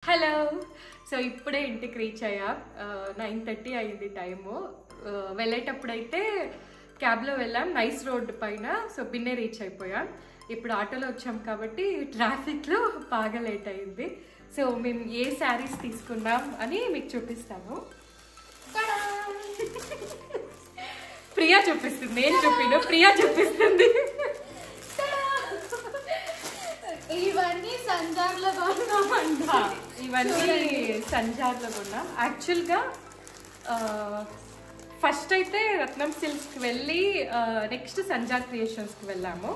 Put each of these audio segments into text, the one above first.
Hello. So ఇప్పుడే ఇంటికి reach అయ్యా. 9:30 అయింది టైము. వెళ్ళేటప్పుడైతే క్యాబ్లో వెళ్ళాం, నైస్ రోడ్ పైన. సో బిన్నే రీచ్ అయిపోయాం. ఇప్పుడు ఆటోలో వచ్చాం కాబట్టి ట్రాఫిక్లో బాగా లేట్ అయింది. సో మేము ఏ శారీస్ తీసుకున్నాం అని మీకు చూపిస్తాను. ప్రియా చూపిస్తుంది, నేను చూపిను, ప్రియా చూపిస్తుంది. ఇవన్నీ సంజార్లో కొన్నామంట. ఇవన్నీ సంజార్లో కొన్నాం. యాక్చువల్గా ఫస్ట్ అయితే రత్నం సిల్క్స్కి వెళ్ళి నెక్స్ట్ సంజార్ క్రియేషన్స్కి వెళ్ళాము.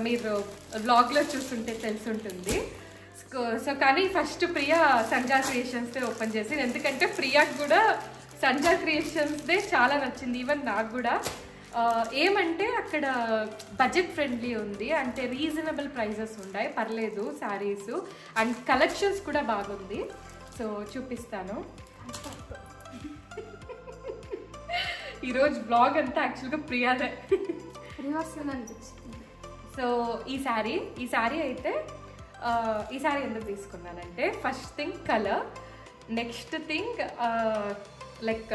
మీరు వ్లాగ్లో చూస్తుంటే తెలుసుంటుంది. సో కానీ ఫస్ట్ ప్రియా సంజార్ క్రియేషన్స్దే ఓపెన్ చేసి, ఎందుకంటే ప్రియాకి కూడా సంజార్ క్రియేషన్స్దే చాలా నచ్చింది. ఈవెన్ నాకు కూడా. ఏమంటే అక్కడ బడ్జెట్ ఫ్రెండ్లీ ఉంది, అంటే రీజనబుల్ ప్రైజెస్ ఉన్నాయి, పర్లేదు శారీస్, అండ్ కలెక్షన్స్ కూడా బాగుంది. సో చూపిస్తాను. ఈరోజు బ్లాగ్ అంతా యాక్చువల్గా ప్రియాదే. సో ఈ శారీ అయితే ఈ శారీ ఎందుకు తీసుకున్నానంటే, first thing colour, next thing like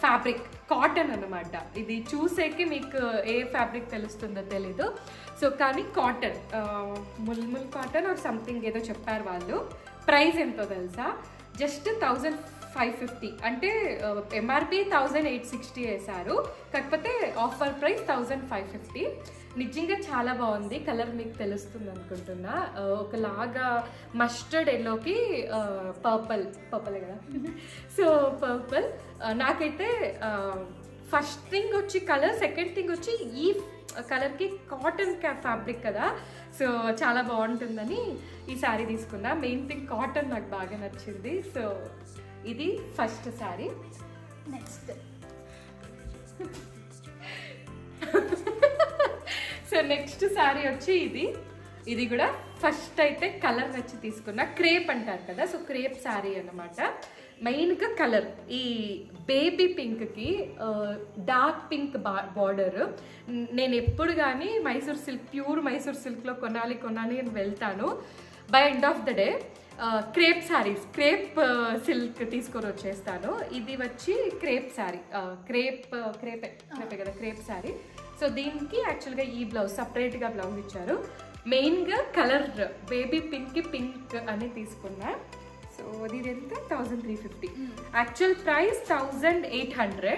fabric cotton అనమాట. ఇది చూసేకి మీకు ఏ ఫ్యాబ్రిక్ తెలుస్తుందో తెలీదు. సో కానీ cotton, mulmul cotton or something ఏదో చెప్పారు వాళ్ళు. ప్రైస్ ఎంతో తెలుసా? జస్ట్ 1550. అంటే ఎంఆర్పి 1860 వేశారు, కాకపోతే ఆఫర్ ప్రైస్ 1550. నిజంగా చాలా బాగుంది. కలర్ మీకు తెలుస్తుంది అనుకుంటున్నా. ఒకలాగా మస్టర్డ్ ఎల్లోకి పర్పుల్ కదా. సో పర్పుల్ నాకైతే ఫస్ట్ థింగ్ వచ్చి కలర్, సెకండ్ థింగ్ వచ్చి ఈ కలర్కి కాటన్ ఫ్యాబ్రిక్ కదా, సో చాలా బాగుంటుందని ఈ శారీ తీసుకున్నా. మెయిన్ థింగ్ కాటన్ నాకు బాగా నచ్చింది. సో ఇది first sari. Next so next sari వచ్చి ఇది కూడా ఫస్ట్ అయితే కలర్ నచ్చి తీసుకున్నా. క్రేప్ అంటారు కదా, సో క్రేప్ శారీ అన్నమాట. మెయిన్గా కలర్ ఈ బేబీ పింక్కి డార్క్ పింక్ బార్డర్. నేను ఎప్పుడు కానీ మైసూర్ సిల్క్, ప్యూర్ మైసూర్ సిల్క్లో కొనాలి అని వెళ్తాను. By end of the day crepe saris, crepe silk తీసుకొని వచ్చేస్తాను. ఇది వచ్చి క్రేప్ శారీ, క్రేపే కదా, క్రేప్ శారీ. సో దీనికి యాక్చువల్గా ఈ బ్లౌజ్, సపరేట్గా బ్లౌజ్ ఇచ్చారు. మెయిన్గా కలర్ బేబీ పింక్కి పింక్ అని తీసుకున్నా. సో ఇది ఎంత? 1350. Actual price 1800,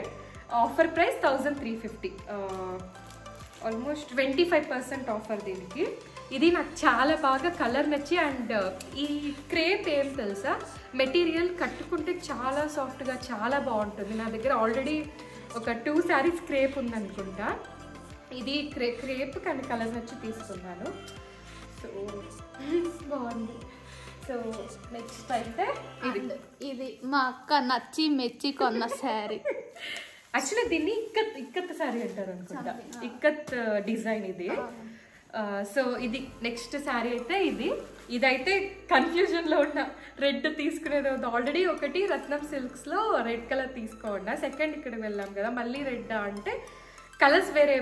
offer price 1350. Almost 25% offer దీనికి. ఇది నాకు చాలా బాగా కలర్ నచ్చి, అండ్ ఈ క్రేప్ ఏం తెలుసా, మెటీరియల్ కట్టుకుంటే చాలా సాఫ్ట్గా చాలా బాగుంటుంది. నా దగ్గర ఆల్రెడీ ఒక 2 శారీస్ క్రేప్ ఉందనుకుంటా. ఇది క్రేప్ కానీ కలర్ నచ్చి తీసుకున్నాను. సో బాగుంది. సో నెక్స్ట్ అయితే ఇది మా అక్క నచ్చి మెచ్చి కొన్న శారీ. యాక్చువల్లీ దీన్ని ఇక్కత్ శారీ అంటారు అనుకుంటా, ఇక్కత్ డిజైన్ ఇది. సో ఇది నెక్స్ట్ శారీ అయితే ఇదైతే కన్ఫ్యూజన్లో ఉన్న. రెడ్ తీసుకునేది ఆల్రెడీ ఒకటి రత్నం సిల్క్స్లో రెడ్ కలర్ తీసుకోండా, సెకండ్ ఇక్కడ వెళ్ళాం కదా, మళ్ళీ రెడ్ అంటే కలర్స్ వేరే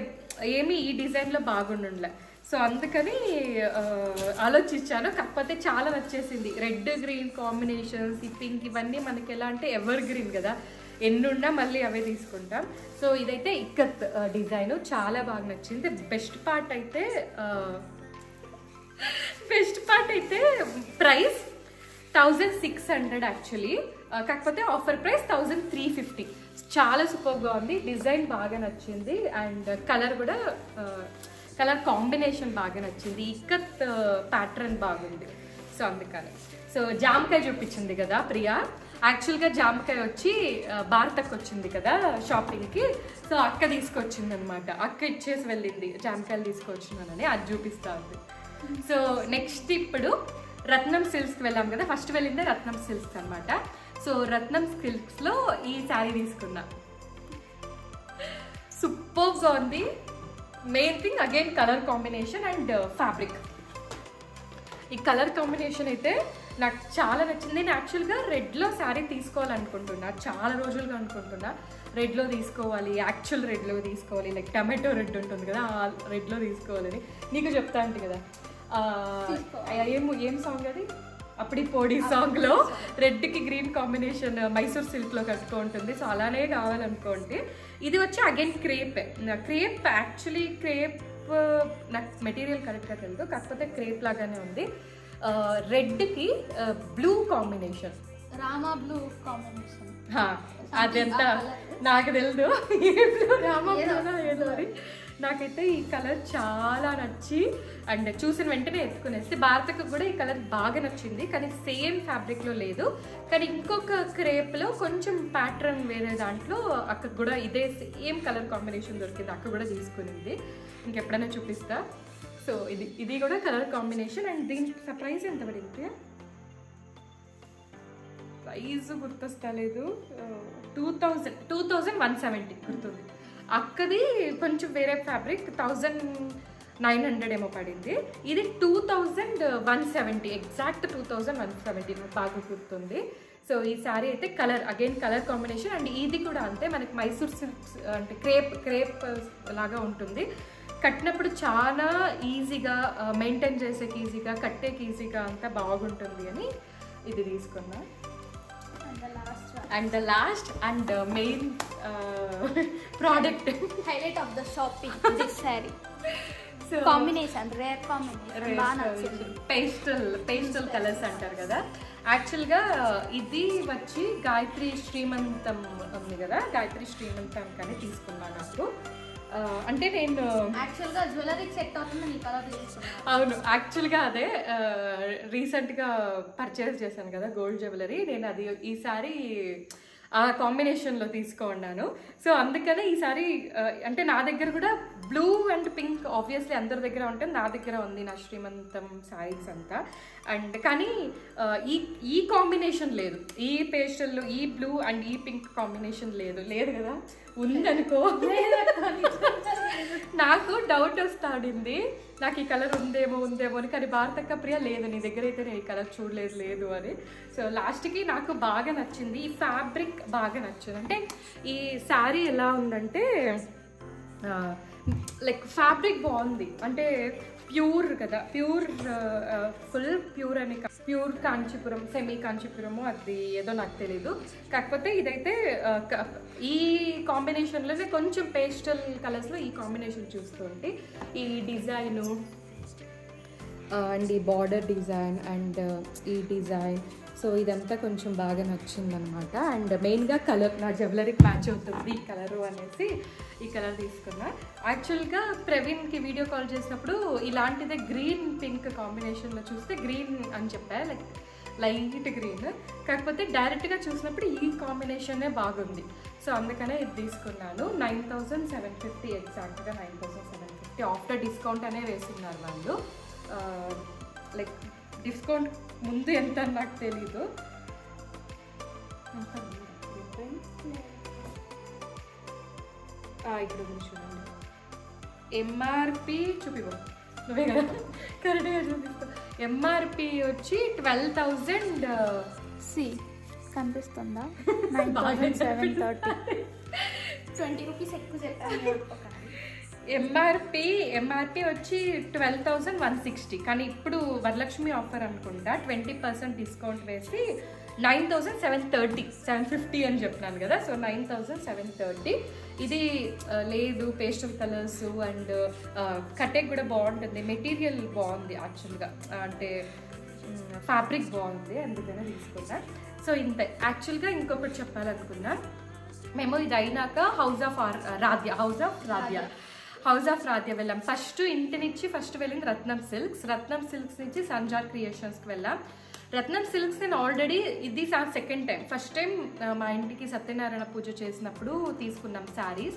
ఏమి ఈ డిజైన్లో బాగుండుండలే. సో అందుకని ఆలోచించాను, కాకపోతే చాలా నచ్చేసింది. రెడ్ గ్రీన్ కాంబినేషన్స్, ఈ పింక్, ఇవన్నీ మనకి ఎలా అంటే ఎవర్ గ్రీన్ కదా, ఎన్నున్నా మళ్ళీ అవే తీసుకుంటాం. సో ఇదైతే ఇక్కత్ డిజైన్ చాలా బాగా నచ్చింది. బెస్ట్ పార్ట్ అయితే ప్రైస్ 1600 యాక్చువల్లీ, కాకపోతే ఆఫర్ ప్రైస్ 1350. చాలా సూపర్గా ఉంది. డిజైన్ బాగా నచ్చింది, అండ్ కలర్ కూడా, కలర్ కాంబినేషన్ బాగా నచ్చింది. ఇక్కత్ ప్యాటర్న్ బాగుంది. సో అందుకని. సో జామకాయ చూపించింది కదా ప్రియా. యాక్చువల్గా జామకాయ వచ్చి భారతకు వచ్చింది కదా షాపింగ్కి. సో అక్క తీసుకొచ్చింది అనమాట. అక్క ఇచ్చేసి వెళ్ళింది, జామకాయలు తీసుకొచ్చినానని. అది చూపిస్తా ఉంది. సో నెక్స్ట్ ఇప్పుడు రత్నం సిల్క్స్కి వెళ్ళాం కదా, ఫస్ట్ వెళ్ళిందే రత్నం సిల్క్స్ అనమాట. సో రత్నం సిల్క్స్లో ఈ శారీ తీసుకున్నా. సూపర్గా ఉంది. Main thing again colour combination and fabric. ఈ కలర్ కాంబినేషన్ అయితే నాకు చాలా నచ్చింది. నేను యాక్చువల్గా రెడ్లో శారీ తీసుకోవాలనుకుంటున్నా, చాలా రోజులుగా అనుకుంటున్నా. రెడ్లో తీసుకోవాలి, యాక్చువల్ రెడ్లో తీసుకోవాలి, లైక్ టమాటో రెడ్ ఉంటుంది కదా, ఆ రెడ్లో తీసుకోవాలని. నీకు చెప్తా అంటే కదా, ఏం సాంగ్ అది, అప్పుడు పోడి సాంగ్లో రెడ్కి గ్రీన్ కాంబినేషన్ మైసూర్ సిల్క్లో కట్టుకుంటుంది. సో అలానే కావాలనుకోండి. ఇది వచ్చి again crepe. Crepe actually crepe నాకు మెటీరియల్ కరెక్ట్గా తెలియదు, కాకపోతే క్రేప్ లాగానే ఉంది. రెడ్కి blue combination, Rama blue combination. అదంతా నాకు తెలియదు, రామా బ్లూ ఏదో అని. నాకైతే ఈ కలర్ చాలా నచ్చి అండ్ చూసిన వెంటనే ఎత్తుకునేస్తే. భారతకు కూడా ఈ కలర్ బాగా నచ్చింది, కానీ సేమ్ ఫ్యాబ్రిక్లో లేదు. కానీ ఇంకొక క్రేప్లో కొంచెం ప్యాటర్న్ వేరే దాంట్లో అక్కడ కూడా ఇదే సేమ్ కలర్ కాంబినేషన్ దొరికింది, అక్కడ కూడా తీసుకునింది. ఇంకెప్పుడైనా చూపిస్తా. సో ఇది కూడా కలర్ కాంబినేషన్. అండ్ దీనికి ప్రైస్ ఎంత పడింది? ప్రైస్ గుర్తొస్తలేదు. 2170 గుర్తుంది. అక్కది కొంచెం వేరే ఫ్యాబ్రిక్ 1900 ఏమో పడింది. ఇది 2170, ఎగ్జాక్ట్ 2170 నాకు బాగా గుర్తుంది. సో ఈ శారీ అయితే colour again colour combination. And ఇది కూడా అంతే, మనకి మైసూర్ సిల్క్స్ అంటే క్రేప్ లాగా ఉంటుంది. కట్టినప్పుడు చాలా ఈజీగా మెయింటైన్ చేసేకి ఈజీగా, కట్టేకి ఈజీగా అంతా బాగుంటుంది అని ఇది తీసుకున్నా. And the last and main product, highlight of the shopping, this sorry combination, rare combination, బాగా నచ్చింది. పేస్టల్ కలర్స్ అంటారు కదా. యాక్చువల్గా ఇది వచ్చి గాయత్రి శ్రీమంతం ఉంది కదా, గాయత్రి శ్రీమంతం కానీ తీసుకున్నాను నాకు. అంటే నేను యాక్చువల్గా జ్యువెలరీ సెట్ అవుతుంది ఈ కలర్ తీసుకున్నాను. అవును, యాక్చువల్గా అదే రీసెంట్గా పర్చేస్ చేశాను కదా గోల్డ్ జ్యువెలరీ. నేను అది ఈసారి ఆ కాంబినేషన్లో తీసుకున్నాను. సో అందుకనే ఈసారి అంటే నా దగ్గర కూడా బ్లూ అండ్ పింక్ ఆబ్వియస్లీ అందరి దగ్గర ఉంటుంది, నా దగ్గర ఉంది నా శ్రీమంతం శారీస్ అంతా. అండ్ కానీ ఈ కాంబినేషన్ లేదు, ఈ పేస్టల్, ఈ బ్లూ అండ్ ఈ పింక్ కాంబినేషన్ లేదు కదా. ఉందనుకో, నాకు డౌట్ వస్తాడింది, నాకు ఈ కలర్ ఉందేమో అని. కానీ భారతక్క ప్రియ లేదు, నీ దగ్గర అయితే నేను ఈ కలర్ చూడలేదు అని. సో లాస్ట్కి నాకు బాగా నచ్చింది, ఈ ఫ్యాబ్రిక్ బాగా నచ్చింది. అంటే ఈ శారీ ఎలా ఉందంటే లైక్ ఫ్యాబ్రిక్ బాగుంది, అంటే ప్యూర్ కదా, ఫుల్ ప్యూర్ అని, ప్యూర్ కాంచీపురం, సెమీ కాంచీపురము అది ఏదో నాకు తెలీదు. కాకపోతే ఇదైతే ఈ కాంబినేషన్లోనే కొంచెం పేస్టల్ కలర్స్లో ఈ కాంబినేషన్ చూస్తుంటే ఈ డిజైను అండ్ ఈ బార్డర్ డిజైన్ అండ్ ఈ డిజైన్, సో ఇదంతా కొంచెం బాగా నచ్చిందనమాట. అండ్ మెయిన్గా కలర్ నా జ్యువెలరీకి మ్యాచ్ అవుతుంది ఈ కలరు అనేసి ఈ కలర్ తీసుకున్నా. యాక్చువల్గా ప్రవీణ్కి వీడియో కాల్ చేసినప్పుడు ఇలాంటిదే గ్రీన్ పింక్ కాంబినేషన్లో చూస్తే గ్రీన్ అని చెప్పా, లైట్ గ్రీన్. కాకపోతే డైరెక్ట్గా చూసినప్పుడు ఈ కాంబినేషనే బాగుంది. సో అందుకనే ఇది తీసుకున్నాను. 9750, ఎగ్జాక్ట్గా 9750. ఆఫ్టర్ డిస్కౌంట్ అనే వేస్తున్నారు వాళ్ళు. లైక్ డిస్కౌంట్ ముందు ఎంత అని నాకు తెలీదు. ఇక్కడ చూడండి, ఎంఆర్పి చూపివ్వ నువ్వే కదా కరెక్ట్గా చూపిస్తా. ఎంఆర్పి వచ్చి 12,000. సి కనిపిస్తుందా? 9,730. 20 రూపీస్ ఎక్కువ చెప్పాను. ఎంఆర్పి వచ్చి 12,160. కానీ ఇప్పుడు వరలక్ష్మి ఆఫర్ అనుకుంటా 20% డిస్కౌంట్ వేసి 9,730, 750 అని చెప్తున్నాను కదా. సో 9,730. ఇది లేదు, పేస్టల్ కలర్స్ అండ్ కట్టెక్ కూడా బాగుంటుంది, మెటీరియల్ బాగుంది యాక్చువల్గా, అంటే ఫ్యాబ్రిక్ బాగుంది, అందుకనే తీసుకున్నా. సో ఇంత. యాక్చువల్గా ఇంకొకటి చెప్పాలనుకున్నా, మేము ఇది అయినాక హౌస్ ఆఫ్ రాధ్య వెళ్ళాం. ఇంటి నుంచి ఫస్ట్ వెళ్ళింది రత్నం సిల్క్స్ నుంచి సంజార్ క్రియేషన్స్కి వెళ్ళాం. రత్నం సిల్క్స్ నేను ఆల్రెడీ ఇది సెకండ్ టైం. ఫస్ట్ టైం మా ఇంటికి సత్యనారాయణ పూజ చేసినప్పుడు తీసుకున్నాం శారీస్,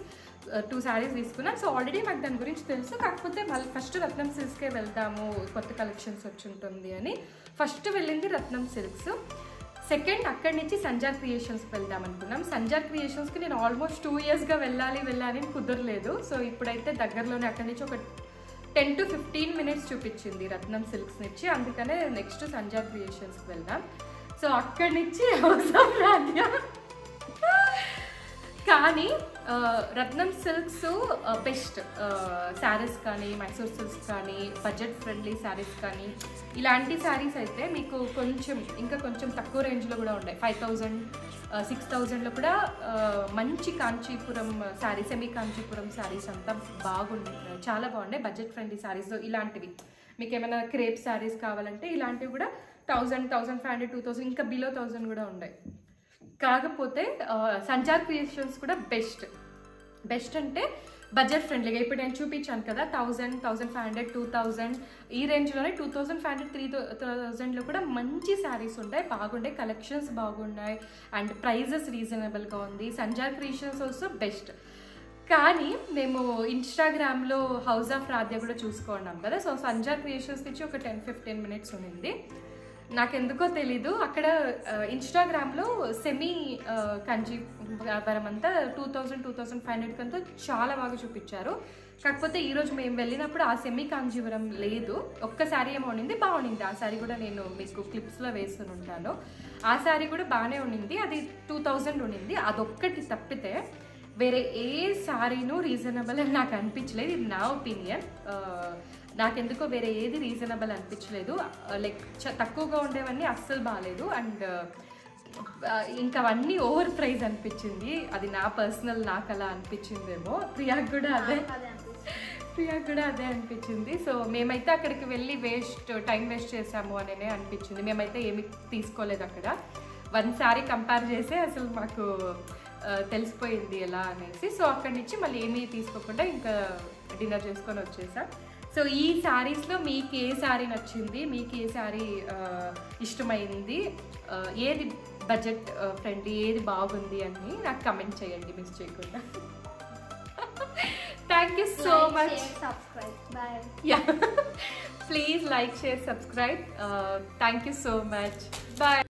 2 శారీస్ తీసుకున్నాం. సో ఆల్రెడీ నాకు దాని గురించి తెలుసు. కాకపోతే మళ్ళీ ఫస్ట్ రత్నం సిల్క్స్కే వెళ్దాము, కొత్త కలెక్షన్స్ వచ్చి ఉంటుంది అని ఫస్ట్ వెళ్ళింది రత్నం సిల్క్స్. సెకండ్ అక్కడి నుంచి సంజార్ క్రియేషన్స్కి వెళ్దాం అనుకున్నాం. సంజార్ క్రియేషన్స్కి నేను ఆల్మోస్ట్ 2 ఇయర్స్గా వెళ్ళాలి అని కుదరలేదు. సో ఇప్పుడైతే దగ్గరలోనే అక్కడి నుంచి ఒక 10 to 15 minutes చూపించింది రత్నం సిల్క్స్ నుంచి. అందుకనే నెక్స్ట్ సంజార్ క్రియేషన్స్కి వెళ్దాం. సో అక్కడి నుంచి హౌస్ ఆఫ్ రాధ్య కానీ రత్నం సిల్క్స్ బెస్ట్ శారీస్ కానీ మైసూర్ సిల్క్స్ కానీ బడ్జెట్ ఫ్రెండ్లీ శారీస్ కానీ ఇలాంటి శారీస్ అయితే మీకు ఇంకా కొంచెం తక్కువ రేంజ్లో కూడా ఉన్నాయి. 5000 6000లో కూడా మంచి కాంచీపురం శారీస్, సెమీ కాంచీపురం శారీస్ అంతా చాలా బాగున్నాయి. బడ్జెట్ ఫ్రెండ్లీ శారీస్ ఇలాంటివి మీకు ఏమైనా క్రేప్ శారీస్ కావాలంటే ఇలాంటివి కూడా 1000, 1500, 2000 ఇంకా బిలో 1000 కూడా ఉన్నాయి. కాకపోతే సంచార్ క్రియేషన్స్ కూడా బెస్ట్ అంటే బడ్జెట్ ఫ్రెండ్లీగా ఇప్పుడు నేను చూపించాను కదా 1000, 1500, 2000 ఈ రేంజ్లోనే 2500, 3000లో కూడా మంచి శారీస్ ఉంటాయి. బాగుండే కలెక్షన్స్ బాగున్నాయి అండ్ ప్రైజెస్ రీజనబుల్గా ఉంది. Sanchar creations also best. కానీ మేము ఇన్స్టాగ్రామ్లో హౌస్ ఆఫ్ రాధ్య కూడా చూసుకున్నాం కదా. సో సంచార్ క్రియేషన్స్ నుంచి ఒక 10-15 మినిట్స్ ఉండింది. నాకెందుకో తెలీదు అక్కడ ఇన్స్టాగ్రామ్లో సెమీ కంజీవరం అంతా 2000, 2500 కంతా చాలా బాగా చూపించారు. కాకపోతే ఈరోజు మేము వెళ్ళినప్పుడు ఆ సెమీ కాంజీవరం లేదు. ఒక్క శారీ ఏమో ఉండింది, బాగుండింది. ఆ శారీ కూడా నేను మీకు క్లిప్స్లో వేస్తూ ఉంటాను. ఆ శారీ కూడా బాగానే ఉండింది, అది 2000 ఉండింది. అదొక్కటి తప్పితే వేరే ఏ శారీను రీజనబుల్ అని నాకు అనిపించలేదు. ఇది నా ఒపీనియన్. నాకెందుకో వేరే ఏది రీజనబుల్ అనిపించలేదు. లైక్ తక్కువగా ఉండేవన్నీ అస్సలు బాగాలేదు అండ్ ఇంకా అవన్నీ ఓవర్ ప్రైజ్ అనిపించింది. అది నా పర్సనల్, నాకు అలా అనిపించిందేమో. ప్రియాకి కూడా అదే అనిపించింది. సో మేమైతే అక్కడికి వెళ్ళి టైం వేస్ట్ చేసాము అనే అనిపించింది. మేమైతే ఏమి తీసుకోలేదు అక్కడ. వన్ శారీ కంపేర్ చేసి అసలు మాకు తెలిసిపోయింది ఎలా అనేసి. సో అక్కడి నుంచి మళ్ళీ ఏమీ తీసుకోకుండా ఇంకా డిన్నర్ చేసుకొని వచ్చేసాం. సో ఈ శారీస్లో మీకు ఏ శారీ నచ్చింది, మీకు ఏ శారీ ఇష్టమైంది, ఏది బడ్జెట్ ఫ్రెండ్లీ, ఏది బాగుంది అని నాకు కమెంట్ చేయండి మిస్ చేయకుండా. Thank you so much. Please like, share, subscribe. Thank you so much. Bye.